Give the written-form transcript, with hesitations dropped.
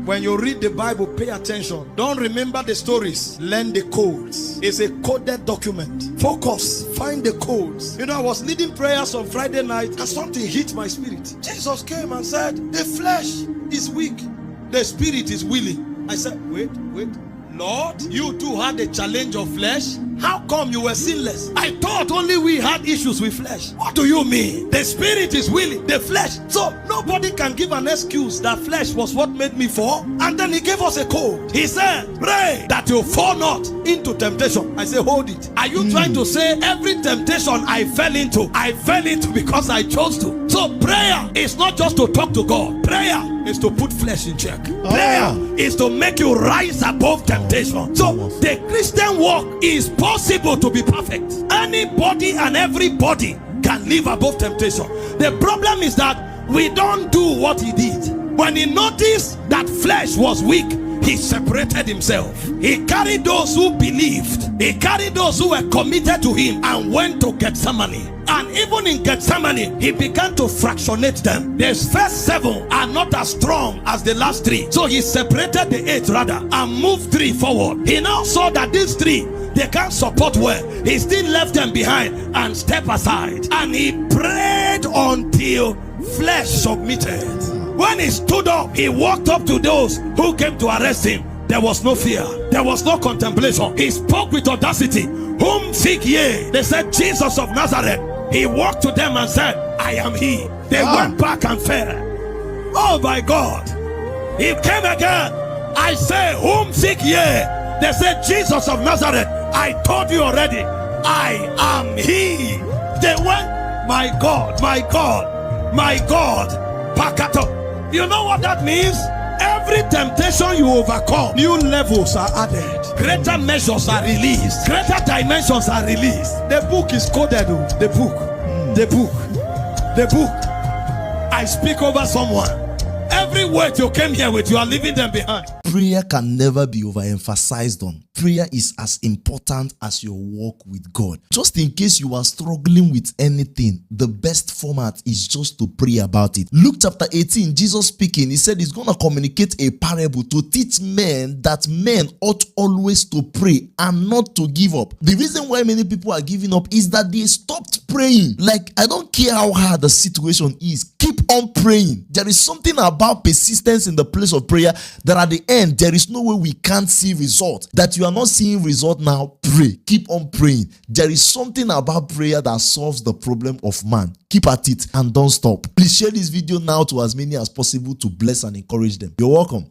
When you read the Bible, pay attention. Don't remember the stories. Learn the codes. It's a coded document. Focus. Find the codes. You know, I was leading prayers on Friday night and something hit my spirit. Jesus came and said, the flesh is weak. The spirit is willing. I said, wait. Lord, you too had a challenge of flesh. How come you were sinless? I thought only we had issues with flesh. What do you mean? The spirit is willing, the flesh. So nobody can give an excuse that flesh was what made me fall. And then he gave us a code. He said, pray that you fall not into temptation. I say, hold it. Are you trying to say every temptation I fell into because I chose to? So prayer is not just to talk to God. Prayer is to put flesh in check. Prayer is to make you rise above temptation. So the Christian walk is possible to be perfect. Anybody and everybody can live above temptation. The problem is that we don't do what he did. When he noticed that flesh was weak, he separated himself. He carried those who believed. He carried those who were committed to him and went to Gethsemane. And even in Gethsemane, he began to fractionate them. The first 7 are not as strong as the last 3. So he separated the 8 rather and moved 3 forward. He now saw that these 3, they can't support well. He still left them behind and stepped aside. And he prayed until flesh submitted. When he stood up, he walked up to those who came to arrest him. There was no fear. There was no contemplation. He spoke with audacity. Whom seek ye? They said, Jesus of Nazareth. He walked to them and said, I am he. They went back and fell. Oh my God. He came again. I say, whom seek ye? They said, Jesus of Nazareth. I told you already, I am he. They went, my God, my God, my God. Pack it up. You know what that means? Every temptation you overcome, new levels are added. Greater measures are released. Greater dimensions are released. The book is coded. The book. I speak over someone. Every word you came here with, you are leaving them behind. Prayer can never be overemphasized on. Prayer is as important as your walk with God. Just in case you are struggling with anything, the best format is just to pray about it. Luke chapter 18, Jesus speaking, he said he's going to communicate a parable to teach men that men ought always to pray and not to give up. The reason why many people are giving up is that they stopped praying. Like, I don't care how hard the situation is, keep on praying. There is something about persistence in the place of prayer that at the end, there is no way we can't see result. That you are not seeing result now, pray. Keep on praying. There is something about prayer that solves the problem of man. Keep at it and don't stop. Please share this video now to as many as possible to bless and encourage them. You're welcome.